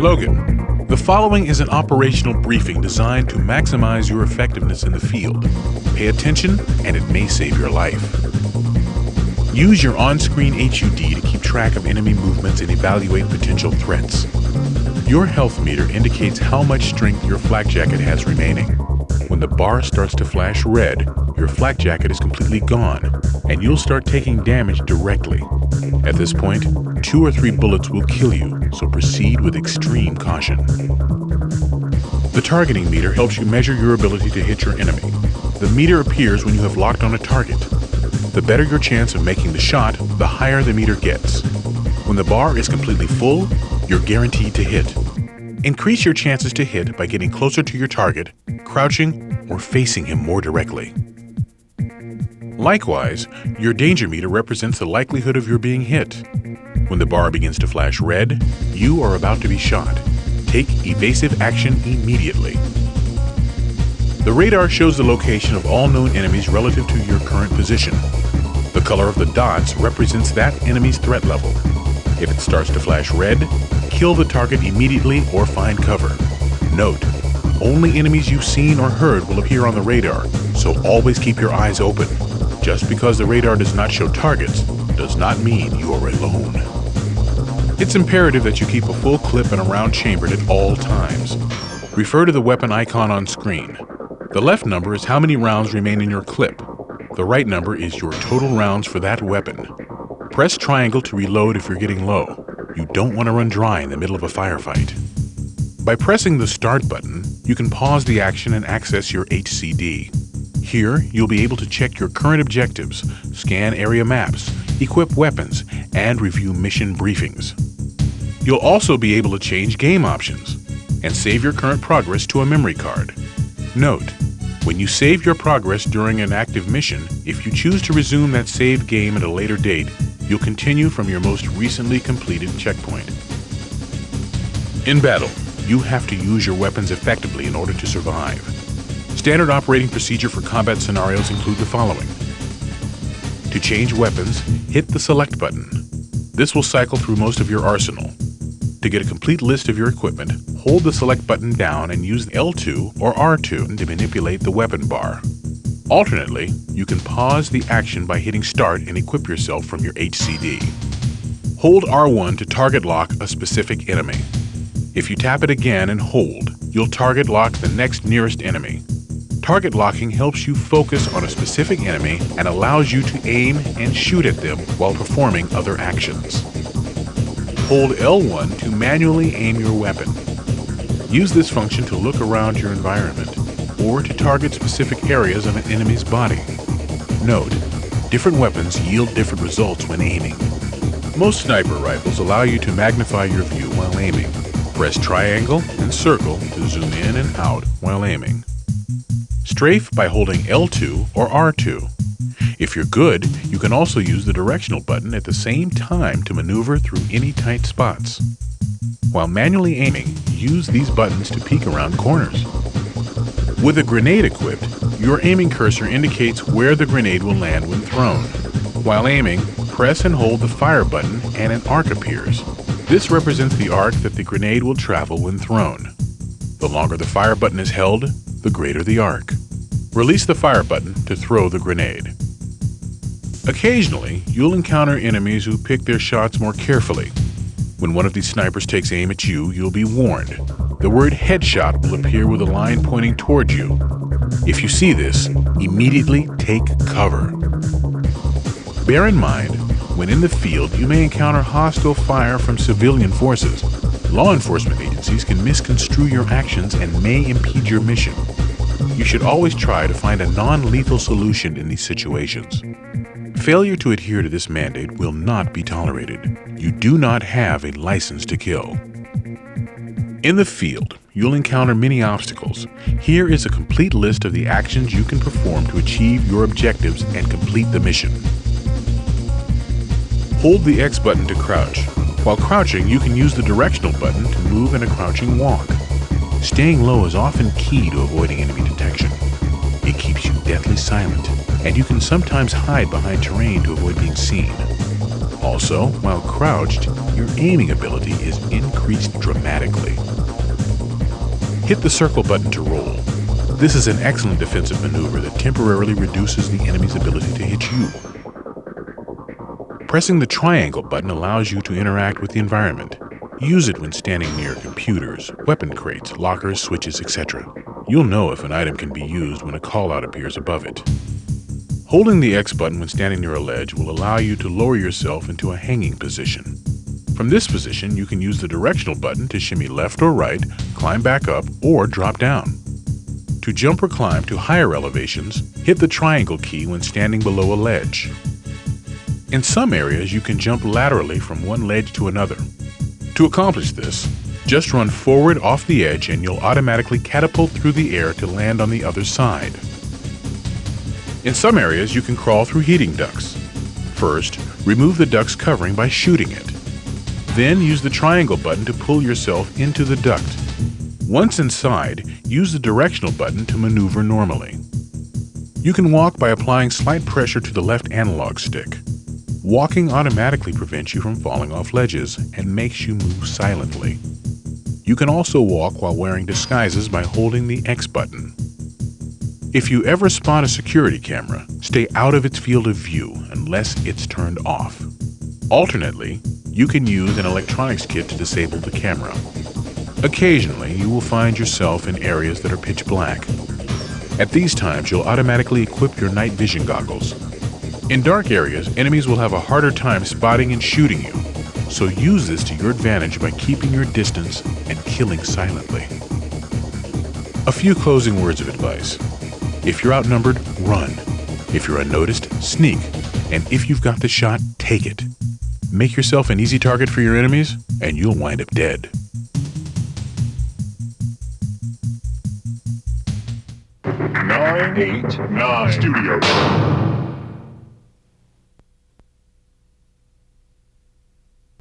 Logan, the following is an operational briefing designed to maximize your effectiveness in the field. Pay attention, and it may save your life. Use your on-screen HUD to keep track of enemy movements and evaluate potential threats. Your health meter indicates how much strength your flak jacket has remaining. When the bar starts to flash red, your flak jacket is completely gone, and you'll start taking damage directly. At this point, 2 or 3 bullets will kill you, so proceed with extreme caution. The targeting meter helps you measure your ability to hit your enemy. The meter appears when you have locked on a target. The better your chance of making the shot, the higher the meter gets. When the bar is completely full, you're guaranteed to hit. Increase your chances to hit by getting closer to your target, crouching, or facing him more directly. Likewise, your danger meter represents the likelihood of your being hit. When the bar begins to flash red, you are about to be shot. Take evasive action immediately. The radar shows the location of all known enemies relative to your current position. The color of the dots represents that enemy's threat level. If it starts to flash red, kill the target immediately or find cover. Note, only enemies you've seen or heard will appear on the radar, so always keep your eyes open. Just because the radar does not show targets does not mean you are alone. It's imperative that you keep a full clip and a round chambered at all times. Refer to the weapon icon on screen. The left number is how many rounds remain in your clip. The right number is your total rounds for that weapon. Press triangle to reload if you're getting low. You don't want to run dry in the middle of a firefight. By pressing the Start button, you can pause the action and access your HCD. Here, you'll be able to check your current objectives, scan area maps, equip weapons, and review mission briefings. You'll also be able to change game options and save your current progress to a memory card. Note, when you save your progress during an active mission, if you choose to resume that saved game at a later date, you'll continue from your most recently completed checkpoint. In battle, you have to use your weapons effectively in order to survive. Standard operating procedure for combat scenarios include the following. To change weapons, hit the Select button. This will cycle through most of your arsenal. To get a complete list of your equipment, hold the Select button down and use L2 or R2 to manipulate the weapon bar. Alternately, you can pause the action by hitting Start and equip yourself from your HCD. Hold R1 to target lock a specific enemy. If you tap it again and hold, you'll target lock the next nearest enemy. Target locking helps you focus on a specific enemy and allows you to aim and shoot at them while performing other actions. Hold L1 to manually aim your weapon. Use this function to look around your environment or to target specific areas of an enemy's body. Note, different weapons yield different results when aiming. Most sniper rifles allow you to magnify your view while aiming. Press triangle and circle to zoom in and out while aiming. Strafe by holding L2 or R2. If you're good, you can also use the directional button at the same time to maneuver through any tight spots. While manually aiming, use these buttons to peek around corners. With a grenade equipped, your aiming cursor indicates where the grenade will land when thrown. While aiming, press and hold the fire button and an arc appears. This represents the arc that the grenade will travel when thrown. The longer the fire button is held, the greater the arc. Release the fire button to throw the grenade. Occasionally, you'll encounter enemies who pick their shots more carefully. When one of these snipers takes aim at you, you'll be warned. The word headshot will appear with a line pointing toward you. If you see this, immediately take cover. Bear in mind, when in the field, you may encounter hostile fire from civilian forces. Law enforcement agencies can misconstrue your actions and may impede your mission. You should always try to find a non-lethal solution in these situations. Failure to adhere to this mandate will not be tolerated. You do not have a license to kill. In the field, you'll encounter many obstacles. Here is a complete list of the actions you can perform to achieve your objectives and complete the mission. Hold the X button to crouch. While crouching, you can use the directional button to move in a crouching walk. Staying low is often key to avoiding enemy detection. It keeps you deathly silent, and you can sometimes hide behind terrain to avoid being seen. Also, while crouched, your aiming ability is increased dramatically. Hit the circle button to roll. This is an excellent defensive maneuver that temporarily reduces the enemy's ability to hit you. Pressing the triangle button allows you to interact with the environment. Use it when standing near computers, weapon crates, lockers, switches, etc. You'll know if an item can be used when a callout appears above it. Holding the X button when standing near a ledge will allow you to lower yourself into a hanging position. From this position, you can use the directional button to shimmy left or right, climb back up, or drop down. To jump or climb to higher elevations, hit the triangle key when standing below a ledge. In some areas, you can jump laterally from one ledge to another. To accomplish this, just run forward off the edge and you'll automatically catapult through the air to land on the other side. In some areas, you can crawl through heating ducts. First, remove the duct's covering by shooting it. Then use the triangle button to pull yourself into the duct. Once inside, use the directional button to maneuver normally. You can walk by applying slight pressure to the left analog stick. Walking automatically prevents you from falling off ledges and makes you move silently. You can also walk while wearing disguises by holding the X button. If you ever spot a security camera, stay out of its field of view unless it's turned off. Alternately, you can use an electronics kit to disable the camera. Occasionally, you will find yourself in areas that are pitch black. At these times, you'll automatically equip your night vision goggles. In dark areas, enemies will have a harder time spotting and shooting you, so use this to your advantage by keeping your distance and killing silently. A few closing words of advice. If you're outnumbered, run. If you're unnoticed, sneak. And if you've got the shot, take it. Make yourself an easy target for your enemies, and you'll wind up dead. 989 Studios.